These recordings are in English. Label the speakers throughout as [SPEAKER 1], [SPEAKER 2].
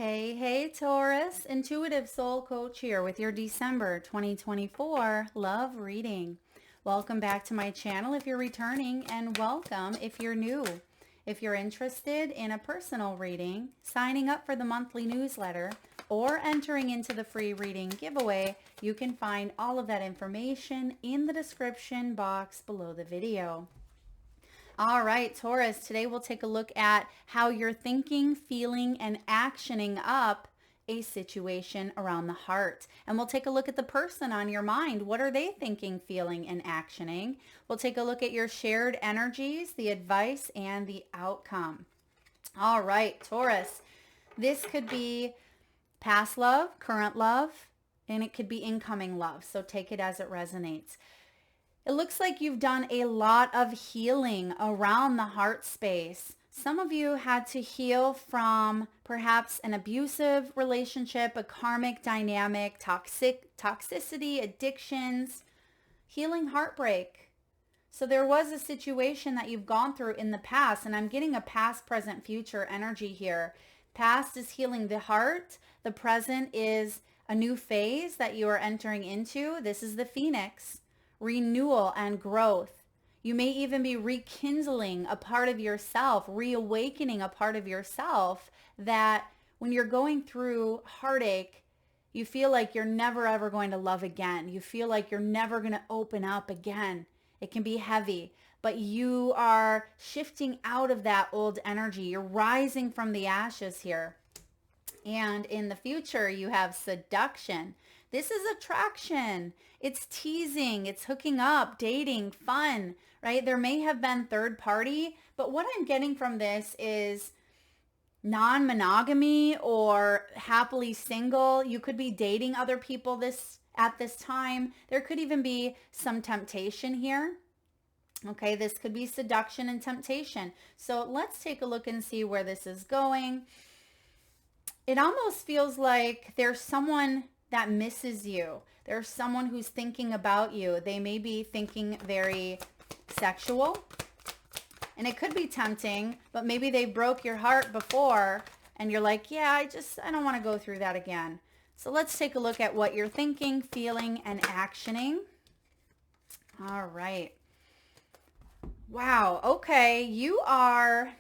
[SPEAKER 1] Hey, Taurus, Intuitive Soul Coach here with your December 2024 love reading. Welcome back to my channel if you're returning, and welcome if you're new. If you're interested in a personal reading, signing up for the monthly newsletter, or entering into the free reading giveaway, you can find all of that information in the description box below the video. All right, Taurus, today we'll take a look at how you're thinking, feeling, and actioning up a situation around the heart. And we'll take a look at the person on your mind. What are they thinking, feeling, and actioning? We'll take a look at your shared energies, the advice, and the outcome. All right, Taurus, this could be past love, current love, and it could be incoming love. So take it as it resonates. It looks like you've done a lot of healing around the heart space. Some of you had to heal from perhaps an abusive relationship, a karmic dynamic, toxicity, addictions, healing heartbreak. So there was a situation that you've gone through in the past, and I'm getting a past, present, future energy here. Past is healing the heart. The present is a new phase that you are entering into. This is the Phoenix. Renewal and growth. You may even be rekindling a part of yourself, reawakening a part of yourself that when you're going through heartache, you feel like you're never ever going to love again. You feel like you're never going to open up again. It can be heavy, but you are shifting out of that old energy. You're rising from the ashes here. And in the future, you have seduction. This is attraction. It's teasing. It's hooking up, dating, fun, right? There may have been third party, but what I'm getting from this is non-monogamy or happily single. You could be dating other people at this time. There could even be some temptation here. Okay, this could be seduction and temptation. So let's take a look and see where this is going. It almost feels like there's someone that misses you. There's someone who's thinking about you. They may be thinking very sexual, and it could be tempting, but maybe they broke your heart before and you're like, yeah, I don't want to go through that again. So let's take a look at what you're thinking, feeling, and actioning. All right. Wow. Okay. You are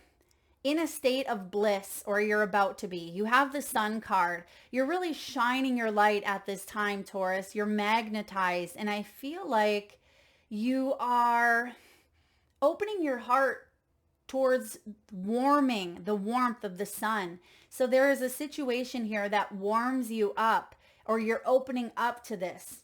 [SPEAKER 1] in a state of bliss, or you're about to be. You have the Sun card. You're really shining your light at this time, Taurus. You're magnetized, and I feel like you are opening your heart towards warming, the warmth of the sun. So there is a situation here that warms you up, or you're opening up to this.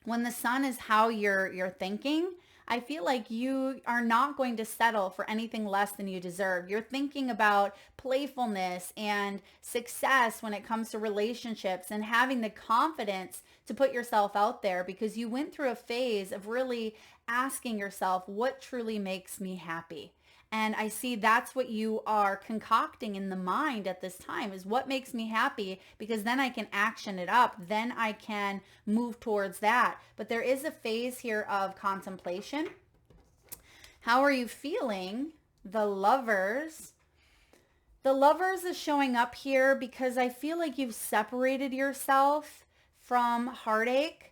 [SPEAKER 1] When the sun is how you're thinking, I feel like you are not going to settle for anything less than you deserve. You're thinking about playfulness and success when it comes to relationships, and having the confidence to put yourself out there because you went through a phase of really asking yourself, what truly makes me happy? And I see that's what you are concocting in the mind at this time, is what makes me happy, because then I can action it up. Then I can move towards that. But there is a phase here of contemplation. How are you feeling? The Lovers. The Lovers is showing up here because I feel like you've separated yourself from heartache.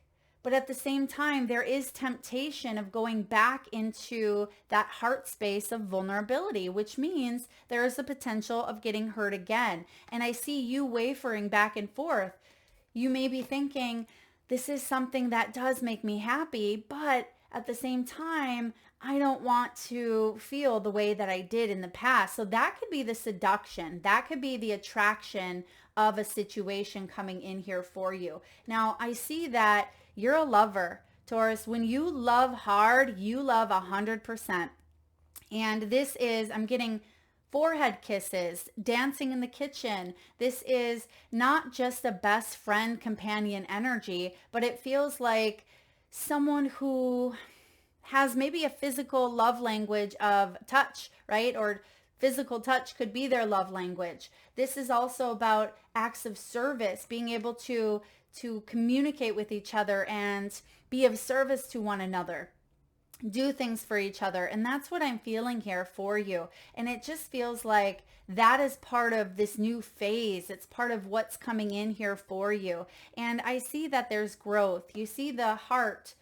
[SPEAKER 1] But at the same time, there is temptation of going back into that heart space of vulnerability, which means there is a potential of getting hurt again. And I see you wavering back and forth. You may be thinking, this is something that does make me happy, but at the same time, I don't want to feel the way that I did in the past. So that could be the seduction. That could be the attraction of a situation coming in here for you. Now, I see that you're a lover, Taurus. When you love hard, you love 100%. And this is, I'm getting forehead kisses, dancing in the kitchen. This is not just a best friend companion energy, but it feels like someone who has maybe a physical love language of touch, right? Or physical touch could be their love language. This is also about acts of service, being able to communicate with each other and be of service to one another. do things for each other. And that's what I'm feeling here for you. And it just feels like that is part of this new phase. It's part of what's coming in here for you. And I see that there's growth. You see the heart,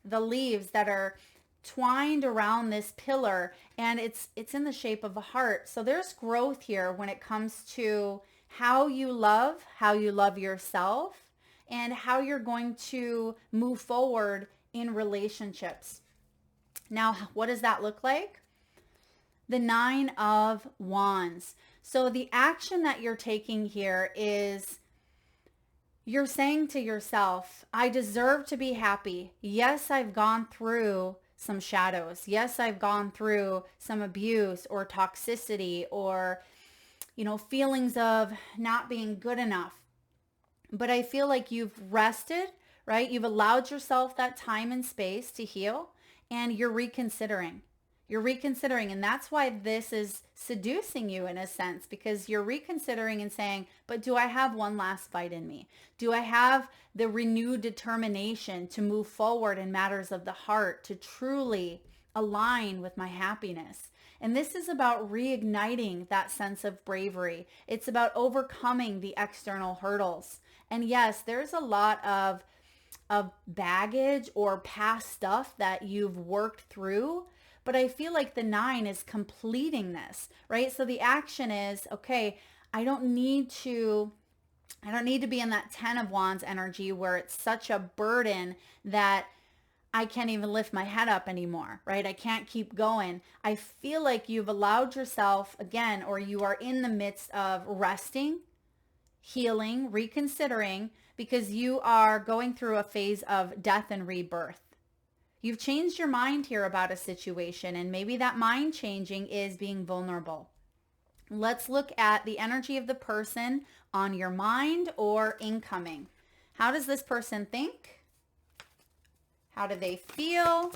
[SPEAKER 1] the leaves that are twined around this pillar, and it's in the shape of a heart. So there's growth here when it comes to how you love yourself, and how you're going to move forward in relationships. Now, what does that look like? The 9 of Wands. So the action that you're taking here is you're saying to yourself, I deserve to be happy. Yes, I've gone through some shadows. Yes, I've gone through some abuse or toxicity or, feelings of not being good enough. But I feel like you've rested, right? You've allowed yourself that time and space to heal, and you're reconsidering. You're reconsidering, and that's why this is seducing you in a sense, because you're reconsidering and saying, but do I have one last fight in me? Do I have the renewed determination to move forward in matters of the heart, to truly align with my happiness? And this is about reigniting that sense of bravery. It's about overcoming the external hurdles. And yes, there's a lot of baggage or past stuff that you've worked through, but I feel like the 9 is completing this, right? So the action is, okay, I don't need to be in that 10 of Wands energy where it's such a burden that I can't even lift my head up anymore, right? I can't keep going. I feel like you've allowed yourself again, or you are in the midst of resting, healing, reconsidering, because you are going through a phase of death and rebirth. You've changed your mind here about a situation, and maybe that mind changing is being vulnerable. Let's look at the energy of the person on your mind or incoming. How does this person think? How do they feel?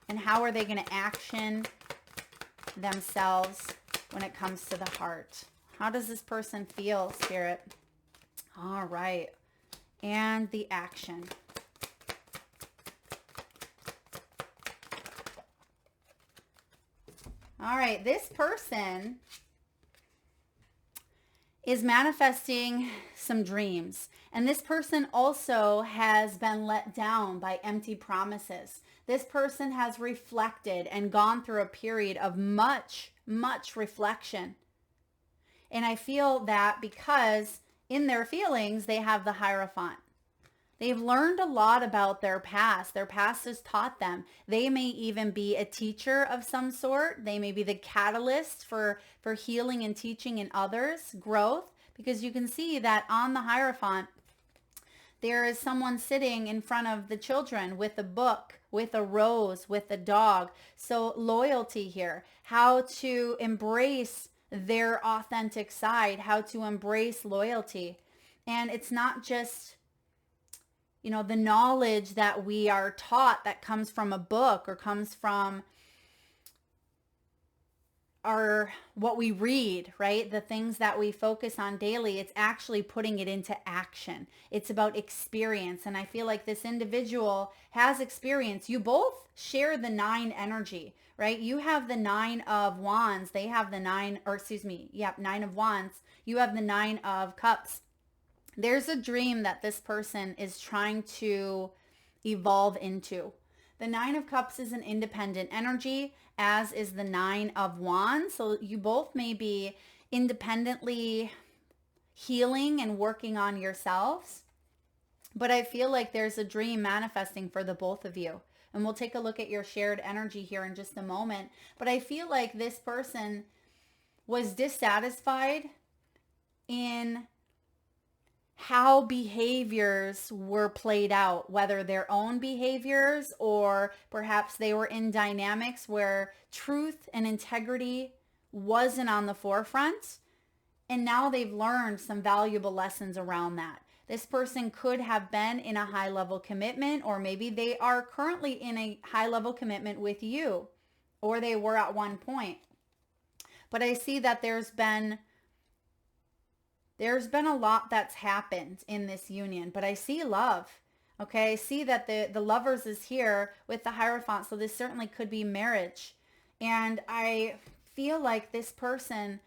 [SPEAKER 1] And how are they going to action themselves when it comes to the heart? How does this person feel, Spirit? All right. And the action. All right. This person is manifesting some dreams. And this person also has been let down by empty promises. This person has reflected and gone through a period of much, much reflection. And I feel that because in their feelings, they have the Hierophant. They've learned a lot about their past. Their past has taught them. They may even be a teacher of some sort. They may be the catalyst for healing and teaching in others, growth, because you can see that on the Hierophant, there is someone sitting in front of the children with a book, with a rose, with a dog. So loyalty here, how to embrace their authentic side, how to embrace loyalty. And it's not just, the knowledge that we are taught that comes from a book or comes from what we read, right? The things that we focus on daily. It's actually putting it into action. It's about experience. And I feel like this individual has experience. You both share the 9 energy, right? You have the 9 of Wands. They have the 9 of Wands. You have the 9 of Cups. There's a dream that this person is trying to evolve into. The 9 of Cups is an independent energy, as is the 9 of Wands. So you both may be independently healing and working on yourselves. But I feel like there's a dream manifesting for the both of you. And we'll take a look at your shared energy here in just a moment. But I feel like this person was dissatisfied in how behaviors were played out, whether their own behaviors or perhaps they were in dynamics where truth and integrity wasn't on the forefront. And now they've learned some valuable lessons around that. This person could have been in a high-level commitment, or maybe they are currently in a high-level commitment with you, or they were at one point. But I see that there's been a lot that's happened in this union, but I see love. Okay, see that the lovers is here with the Hierophant, so this certainly could be marriage. And I feel like this person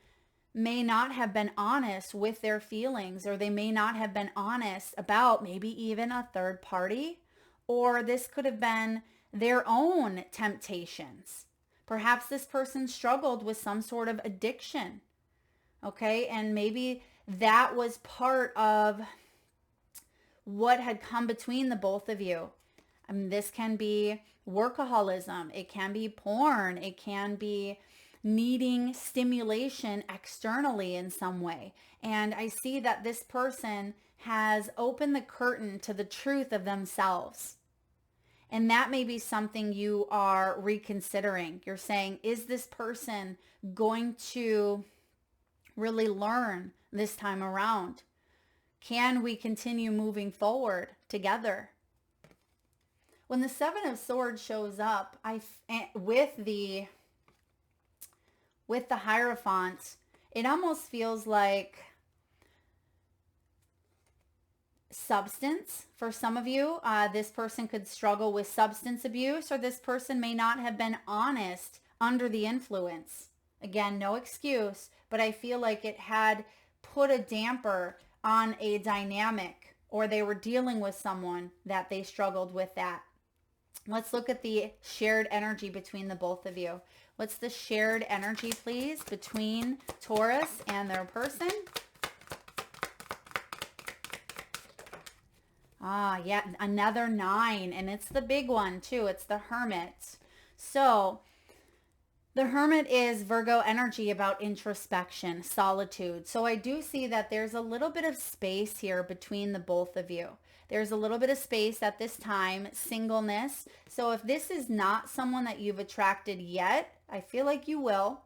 [SPEAKER 1] may not have been honest with their feelings, or they may not have been honest about maybe even a third party, or this could have been their own temptations. Perhaps this person struggled with some sort of addiction, okay? And maybe that was part of what had come between the both of you. I mean, this can be workaholism. It can be porn. It can be needing stimulation externally in some way. And I see that this person has opened the curtain to the truth of themselves. And that may be something you are reconsidering. You're saying, is this person going to really learn this time around? Can we continue moving forward together? When the Seven of Swords shows up, with the Hierophant, it almost feels like substance. For some of you, this person could struggle with substance abuse, or this person may not have been honest under the influence. Again, no excuse, but I feel like it had put a damper on a dynamic, or they were dealing with someone that they struggled with that. Let's look at the shared energy between the both of you. What's the shared energy, please, between Taurus and their person? Yeah, another 9, and it's the big one too. It's the Hermit. So the Hermit is Virgo energy, about introspection, solitude. So I do see that there's a little bit of space here between the both of you. There's a little bit of space at this time, singleness. So if this is not someone that you've attracted yet, I feel like you will.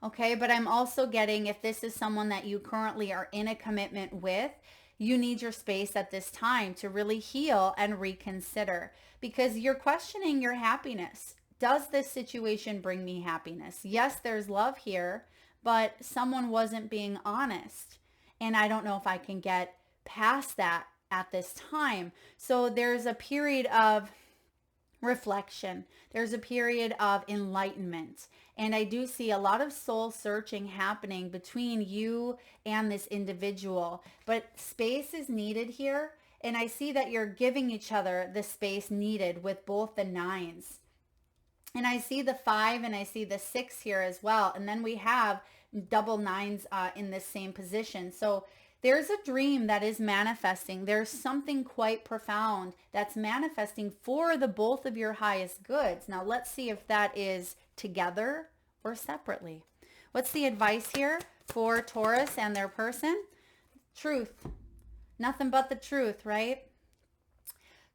[SPEAKER 1] Okay, but I'm also getting, if this is someone that you currently are in a commitment with, you need your space at this time to really heal and reconsider, because you're questioning your happiness. Does this situation bring me happiness? Yes, there's love here, but someone wasn't being honest. And I don't know if I can get past that at this time. So there's a period of reflection. There's a period of enlightenment. And I do see a lot of soul searching happening between you and this individual. But space is needed here. And I see that you're giving each other the space needed with both the 9s. And I see the 5 and I see the 6 here as well. And then we have double 9s in this same position. So there's a dream that is manifesting. There's something quite profound that's manifesting for the both of your highest goods. Now let's see if that is together or separately. What's the advice here for Taurus and their person? Truth. Nothing but the truth, right?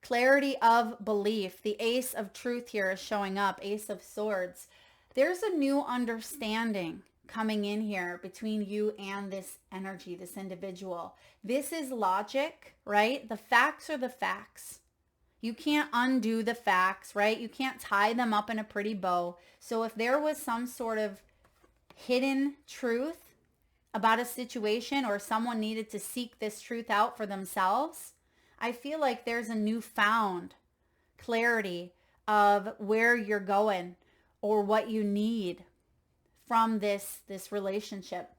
[SPEAKER 1] Clarity of belief. The Ace of Truth here is showing up. Ace of Swords. There's a new understanding coming in here between you and this energy, this individual. This is logic, right? The facts are the facts. You can't undo the facts, right? You can't tie them up in a pretty bow. So if there was some sort of hidden truth about a situation, or someone needed to seek this truth out for themselves, I feel like there's a newfound clarity of where you're going or what you need from this relationship.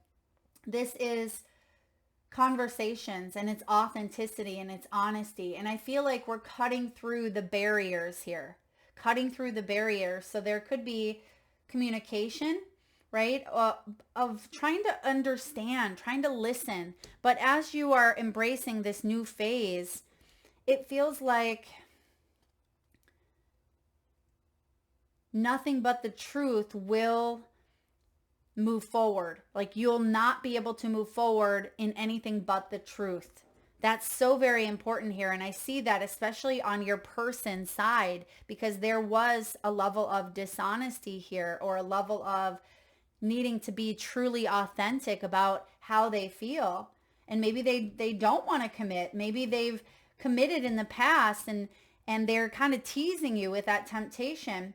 [SPEAKER 1] This is conversations, and it's authenticity and it's honesty. And I feel like we're cutting through the barriers here, cutting through the barriers. So there could be communication, right? Of trying to understand, trying to listen. But as you are embracing this new phase, it feels like nothing but the truth will move forward. Like you'll not be able to move forward in anything but the truth. That's so very important here. And I see that especially on your person side, because there was a level of dishonesty here, or a level of needing to be truly authentic about how they feel. And maybe they don't want to commit. Maybe they've committed in the past, and they're kind of teasing you with that temptation.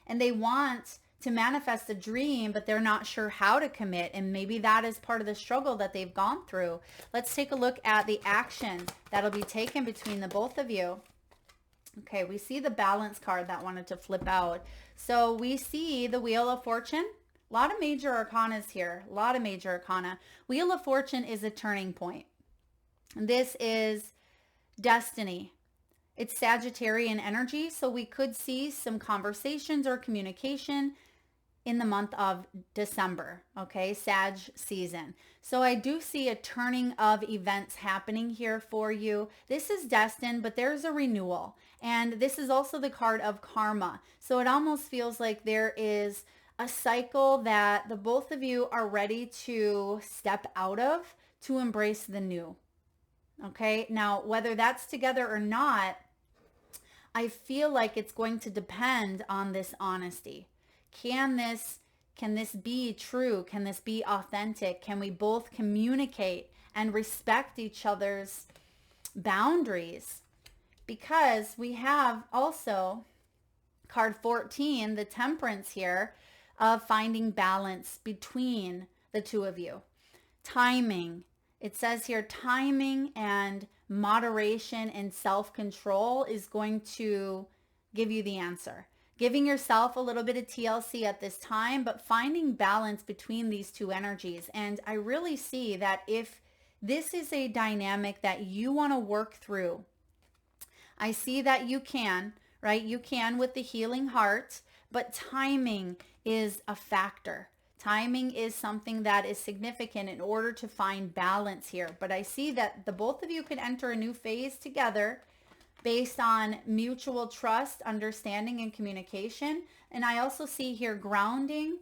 [SPEAKER 1] And they want to manifest a dream, but they're not sure how to commit. And maybe that is part of the struggle that they've gone through. Let's take a look at the action that'll be taken between the both of you. Okay, we see the balance card that wanted to flip out. So we see the Wheel of Fortune. A lot of major arcanas here. A lot of major arcana. Wheel of Fortune is a turning point. This is destiny. It's Sagittarian energy, so we could see some conversations or communication in the month of December, okay, Sag season. So I do see a turning of events happening here for you. This is destined, but there's a renewal. And this is also the card of karma. So it almost feels like there is a cycle that the both of you are ready to step out of to embrace the new. Okay, now whether that's together or not, I feel like it's going to depend on this honesty. Can this be true? Can this be authentic? Can we both communicate and respect each other's boundaries? Because we have also card 14, the Temperance here, of finding balance between the two of you. Timing. It says here timing and moderation and self-control is going to give you the answer. Giving yourself a little bit of TLC at this time, but finding balance between these two energies. And I really see that if this is a dynamic that you want to work through, I see that you can, right? You can with the healing heart, but timing is a factor. Timing is something that is significant in order to find balance here. But I see that the both of you could enter a new phase together based on mutual trust, understanding, and communication. And I also see here grounding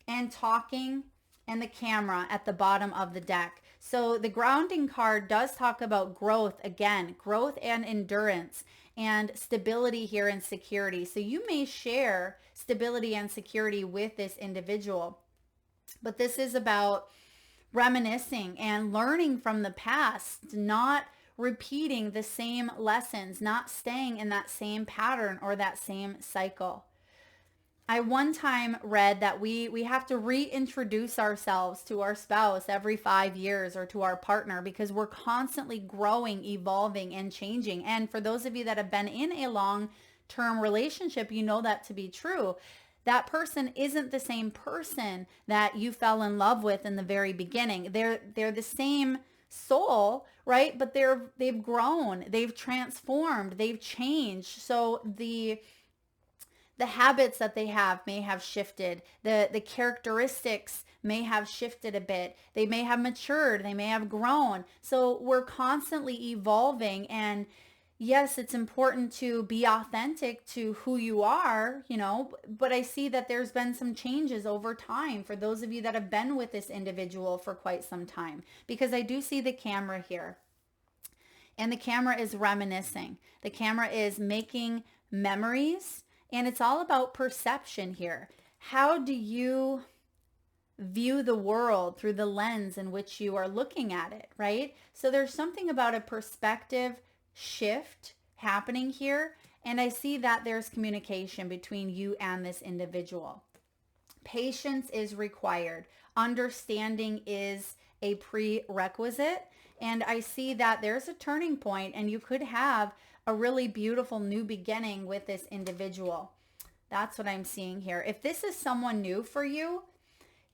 [SPEAKER 1] and talking and the camera at the bottom of the deck. So the grounding card does talk about growth, again, growth and endurance and stability here and security. So you may share stability and security with this individual, but this is about reminiscing and learning from the past, not repeating the same lessons, not staying in that same pattern or that same cycle. I one time read that we have to reintroduce ourselves to our spouse every 5 years or to our partner because we're constantly growing, evolving, and changing. And for those of you that have been in a long-term relationship, you know that to be true. That person isn't the same person that you fell in love with in the very beginning. They're the same soul, right? But they've grown, they've transformed, they've changed. So the habits that they have may have shifted. The characteristics may have shifted a bit. They may have matured. They may have grown. So we're constantly evolving. And yes, it's important to be authentic to who you are, you know, but I see that there's been some changes over time for those of you that have been with this individual for quite some time, because I do see the camera here. And the camera is reminiscing. The camera is making memories. And it's all about perception here. How do you view the world through the lens in which you are looking at it, right? So there's something about a perspective shift happening here. And I see that there's communication between you and this individual. Patience is required. Understanding is a prerequisite. And I see that there's a turning point and you could have a really beautiful new beginning with this individual. That's what I'm seeing here. If this is someone new for you,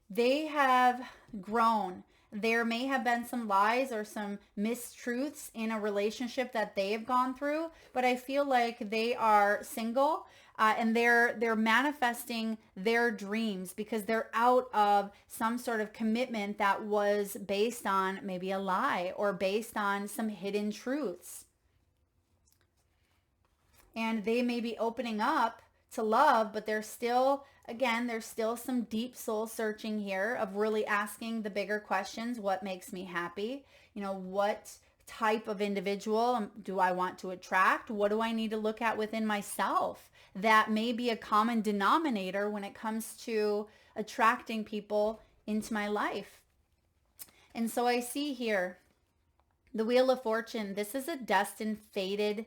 [SPEAKER 1] they have grown. There may have been some lies or some mistruths in a relationship that they have gone through, but I feel like they are single and they're manifesting their dreams because they're out of some sort of commitment that was based on maybe a lie or based on some hidden truths. And they may be opening up to love, but there's still some deep soul searching here of really asking the bigger questions. What makes me happy? You know, what type of individual do I want to attract? What do I need to look at within myself that may be a common denominator when it comes to attracting people into my life? And so I see here the Wheel of Fortune. This is a destined, fated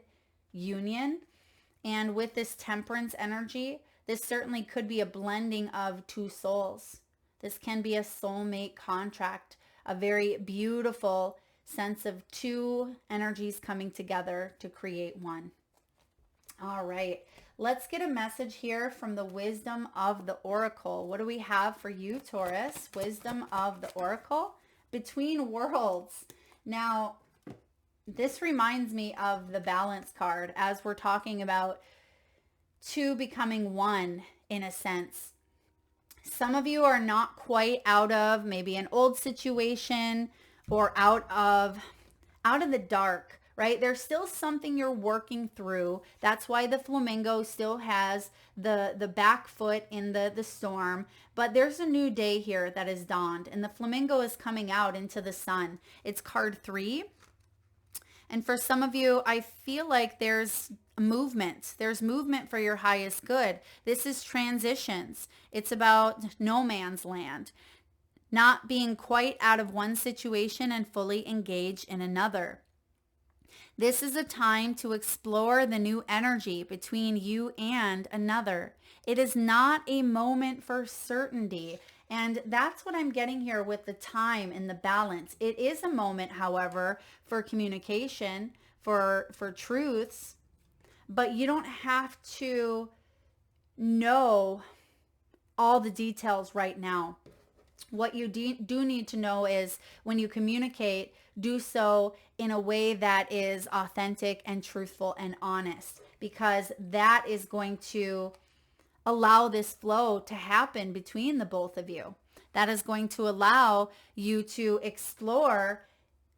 [SPEAKER 1] union. And with this Temperance energy, This certainly could be a blending of two souls. This can be a soulmate contract, a very beautiful sense of two energies coming together to create one. All right, let's get a message here from the wisdom of the oracle. What do we have for you, Taurus? Wisdom of the oracle, between worlds. Now, this reminds me of the balance card as we're talking about two becoming one in a sense. Some of you are not quite out of maybe an old situation or out of the dark, right? There's still something you're working through. That's why the flamingo still has the back foot in the storm. But there's a new day here that is dawned, and the flamingo is coming out into the sun. It's card 3. And for some of you, I feel like there's movement. There's movement for your highest good. This is transitions. It's about no man's land. Not being quite out of one situation and fully engaged in another. This is a time to explore the new energy between you and another. It is not a moment for certainty. And that's what I'm getting here with the time and the balance. It is a moment, however, for communication, for truths, but you don't have to know all the details right now. What you do need to know is when you communicate, do so in a way that is authentic and truthful and honest, because that is going to allow this flow to happen between the both of you. That is going to allow you to explore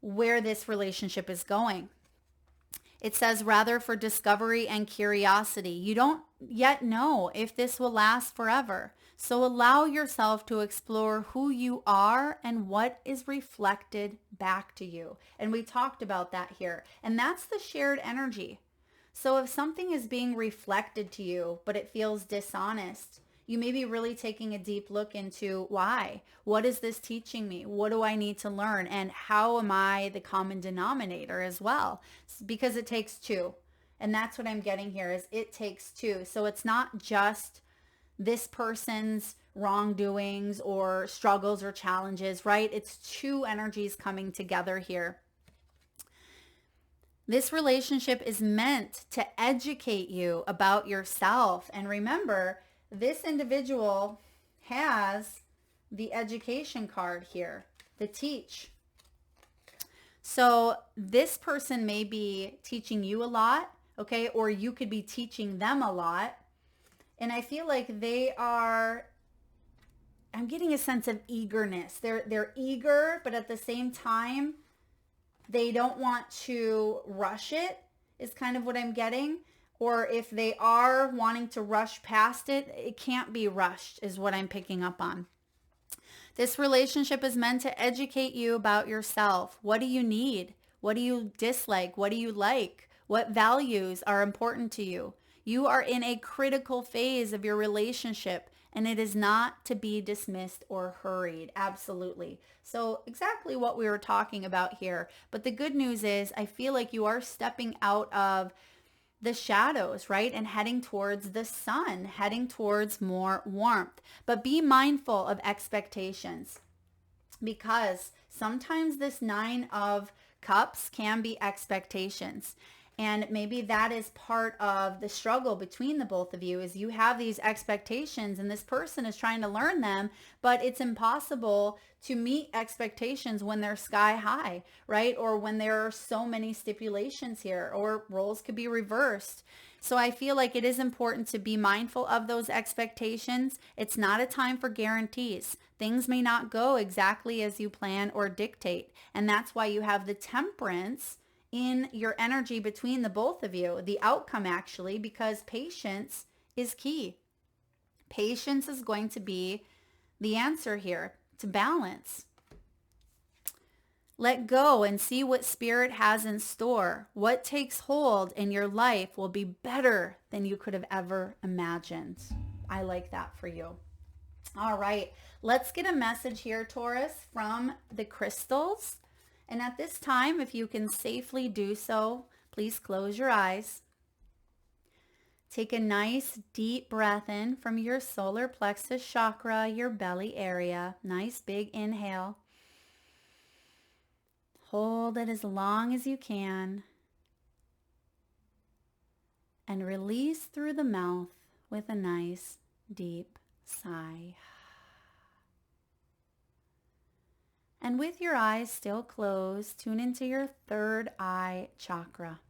[SPEAKER 1] where this relationship is going. It says rather for discovery and curiosity. You don't yet know if this will last forever. So allow yourself to explore who you are and what is reflected back to you. And we talked about that here. And that's the shared energy. So if something is being reflected to you, but it feels dishonest, you may be really taking a deep look into why. What is this teaching me? What do I need to learn? And how am I the common denominator as well? Because it takes two. And that's what I'm getting here is it takes two. So it's not just this person's wrongdoings or struggles or challenges, right? It's two energies coming together here. This relationship is meant to educate you about yourself. And remember, this individual has the education card here, the teach. So this person may be teaching you a lot, okay? Or you could be teaching them a lot. And I feel like they are, I'm getting a sense of eagerness. They're eager, but at the same time, they don't want to rush it, is kind of what I'm getting. Or if they are wanting to rush past it, it can't be rushed, is what I'm picking up on. This relationship is meant to educate you about yourself. What do you need? What do you dislike? What do you like? What values are important to you? You are in a critical phase of your relationship, and it is not to be dismissed or hurried. Absolutely. So exactly what we were talking about here. But the good news is I feel like you are stepping out of the shadows, right? And heading towards the sun, heading towards more warmth. But be mindful of expectations, because sometimes this 9 of Cups can be expectations. And maybe that is part of the struggle between the both of you, is you have these expectations and this person is trying to learn them, but it's impossible to meet expectations when they're sky high, right? Or when there are so many stipulations here, or roles could be reversed. So I feel like it is important to be mindful of those expectations. It's not a time for guarantees. Things may not go exactly as you plan or dictate. And that's why you have the Temperance in your energy between the both of you, the outcome actually, because patience is key. Patience is going to be the answer here to balance. Let go and see what Spirit has in store. What takes hold in your life will be better than you could have ever imagined. I like that for you. All right, let's get a message here, Taurus, from the crystals. And at this time, if you can safely do so, please close your eyes. Take a nice deep breath in from your solar plexus chakra, your belly area. Nice big inhale. Hold it as long as you can. And release through the mouth with a nice deep sigh. And with your eyes still closed, tune into your third eye chakra,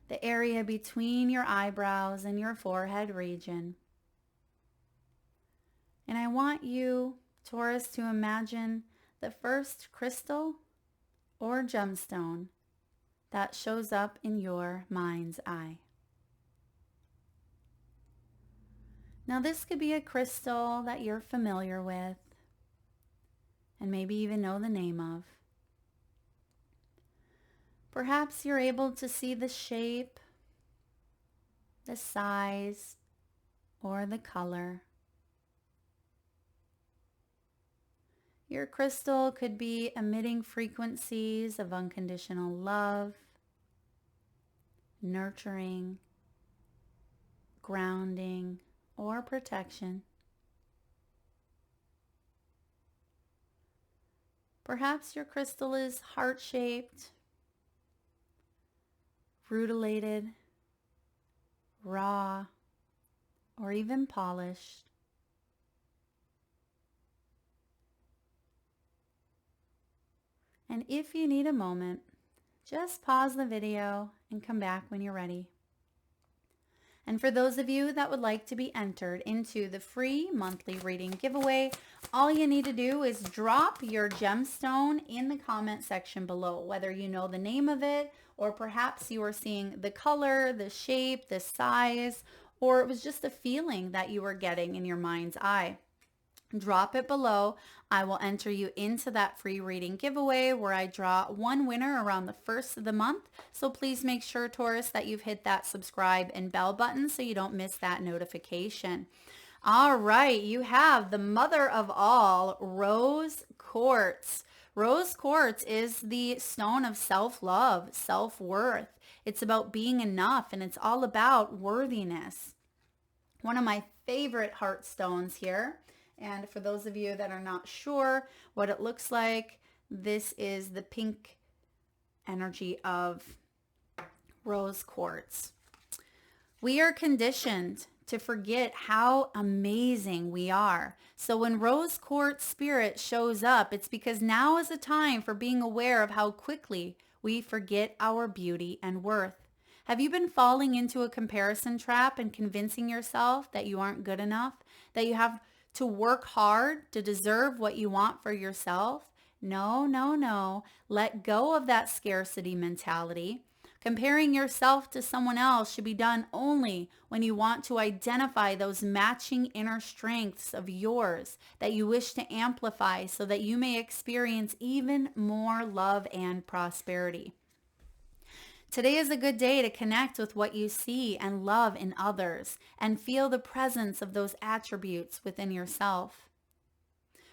[SPEAKER 1] the area between your eyebrows and your forehead region. And I want you, Taurus, to imagine the first crystal or gemstone that shows up in your mind's eye. Now, this could be a crystal that you're familiar with and maybe even know the name of. Perhaps you're able to see the shape, the size, or the color. Your crystal could be emitting frequencies of unconditional love, nurturing, grounding, or protection. Perhaps your crystal is heart-shaped, rutilated, raw, or even polished. And if you need a moment, just pause the video and come back when you're ready. And for those of you that would like to be entered into the free monthly reading giveaway, all you need to do is drop your gemstone in the comment section below, whether you know the name of it, or perhaps you are seeing the color, the shape, the size, or it was just a feeling that you were getting in your mind's eye. Drop it below. I will enter you into that free reading giveaway where I draw one winner around the first of the month. So please make sure, Taurus, that you've hit that subscribe and bell button so you don't miss that notification. All right, you have the mother of all, rose quartz. Rose quartz is the stone of self-love, self-worth. It's about being enough, and it's all about worthiness. One of my favorite heart stones here. And for those of you that are not sure what it looks like, this is the pink energy of rose quartz. We are conditioned to forget how amazing we are. So when rose quartz spirit shows up, it's because now is a time for being aware of how quickly we forget our beauty and worth. Have you been falling into a comparison trap and convincing yourself that you aren't good enough, that you have to work hard to deserve what you want for yourself? No, no, no. Let go of that scarcity mentality. Comparing yourself to someone else should be done only when you want to identify those matching inner strengths of yours that you wish to amplify so that you may experience even more love and prosperity. Today is a good day to connect with what you see and love in others and feel the presence of those attributes within yourself.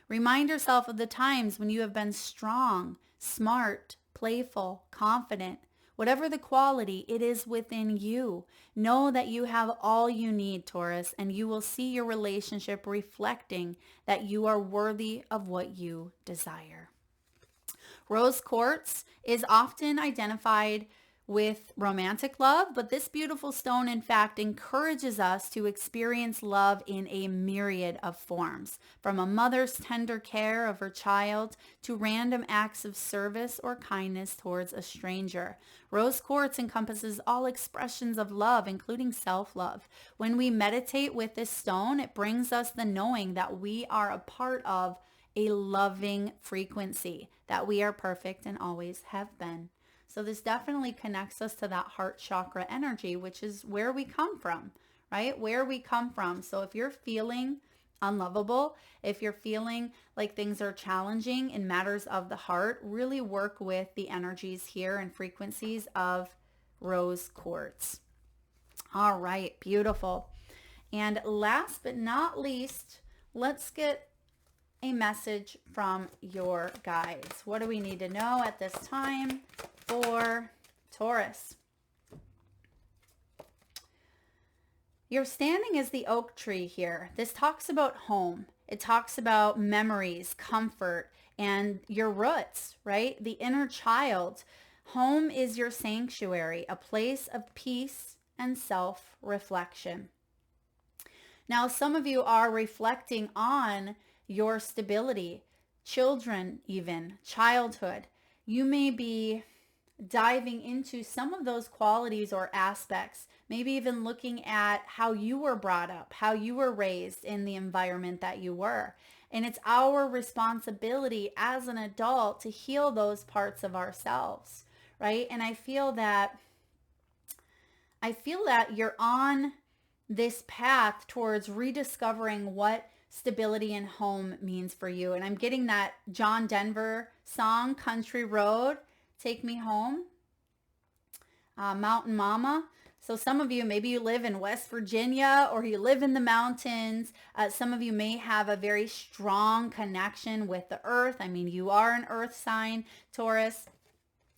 [SPEAKER 1] Remind yourself of the times when you have been strong, smart, playful, confident. Whatever the quality, it is within you. Know that you have all you need, Taurus, and you will see your relationship reflecting that you are worthy of what you desire. Rose quartz is often identified with romantic love, but this beautiful stone, in fact, encourages us to experience love in a myriad of forms, from a mother's tender care of her child to random acts of service or kindness towards a stranger. Rose quartz encompasses all expressions of love, including self-love. When we meditate with this stone, it brings us the knowing that we are a part of a loving frequency, that we are perfect and always have been. So this definitely connects us to that heart chakra energy, which is where we come from, right? Where we come from. So if you're feeling unlovable, if you're feeling like things are challenging in matters of the heart, really work with the energies here and frequencies of rose quartz. All right, beautiful. And last but not least, let's get a message from your guides. What do we need to know at this time for Taurus? You're standing as the oak tree here. This talks about home. It talks about memories, comfort, and your roots, right? The inner child. Home is your sanctuary, a place of peace and self-reflection. Now, some of you are reflecting on your stability, children, even childhood. You may be diving into some of those qualities or aspects, maybe even looking at how you were brought up, how you were raised in the environment that you were. And it's our responsibility as an adult to heal those parts of ourselves, right? And I feel that you're on this path towards rediscovering what stability and home means for you. And I'm getting that John Denver song, Country Road, Take Me Home, Mountain Mama. So some of you, maybe you live in West Virginia or you live in the mountains. Some of you may have a very strong connection with the earth. I mean, you are an earth sign, Taurus.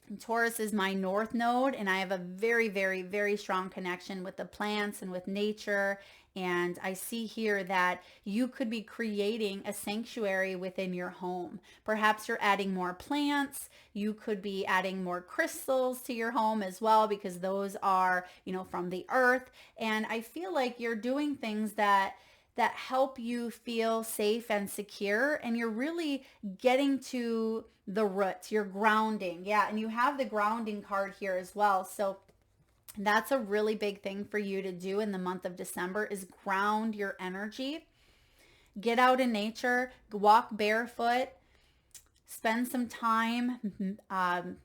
[SPEAKER 1] And Taurus is my north node, and I have a very, very, very strong connection with the plants and with nature. And I see here that you could be creating a sanctuary within your home. Perhaps you're adding more plants. You could be adding more crystals to your home as well, because those are, from the earth. And I feel like you're doing things that help you feel safe and secure, and you're really getting to the roots. You're grounding. Yeah, and you have the grounding card here as well. So that's a really big thing for you to do in the month of December, is ground your energy. Get out in nature, walk barefoot, spend some time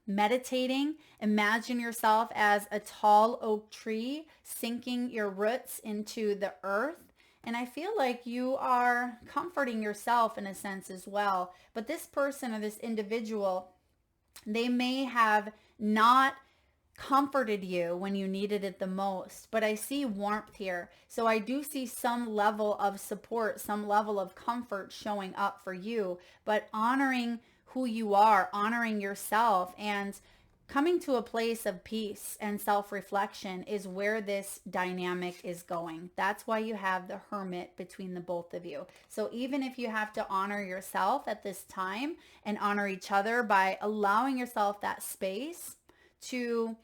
[SPEAKER 1] meditating. Imagine yourself as a tall oak tree, sinking your roots into the earth. And I feel like you are comforting yourself in a sense as well. But this person or this individual, they may have not comforted you when you needed it the most, but I see warmth here. So I do see some level of support, some level of comfort showing up for you, but honoring who you are, honoring yourself, and coming to a place of peace and self-reflection is where this dynamic is going. That's why you have the Hermit between the both of you. So even if you have to honor yourself at this time and honor each other by allowing yourself that space to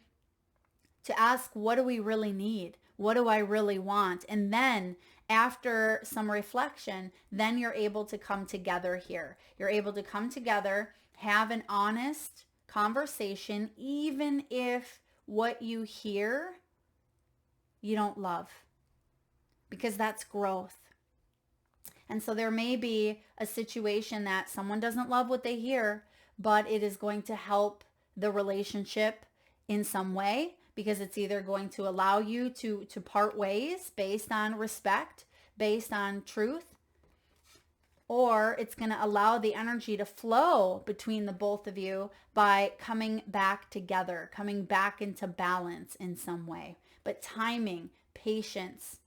[SPEAKER 1] ask, what do we really need? What do I really want? And then after some reflection, then you're able to come together here. You're able to come together, have an honest conversation, even if what you hear you don't love, because that's growth. And so there may be a situation that someone doesn't love what they hear, but it is going to help the relationship in some way, because it's either going to allow you to part ways based on respect, based on truth, or it's going to allow the energy to flow between the both of you by coming back together, coming back into balance in some way. But timing, patience,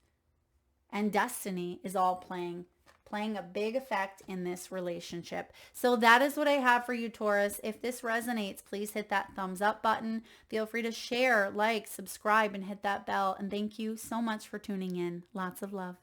[SPEAKER 1] and destiny is all playing a big effect in this relationship. So that is what I have for you, Taurus. If this resonates, please hit that thumbs up button. Feel free to share, like, subscribe, and hit that bell. And thank you so much for tuning in. Lots of love.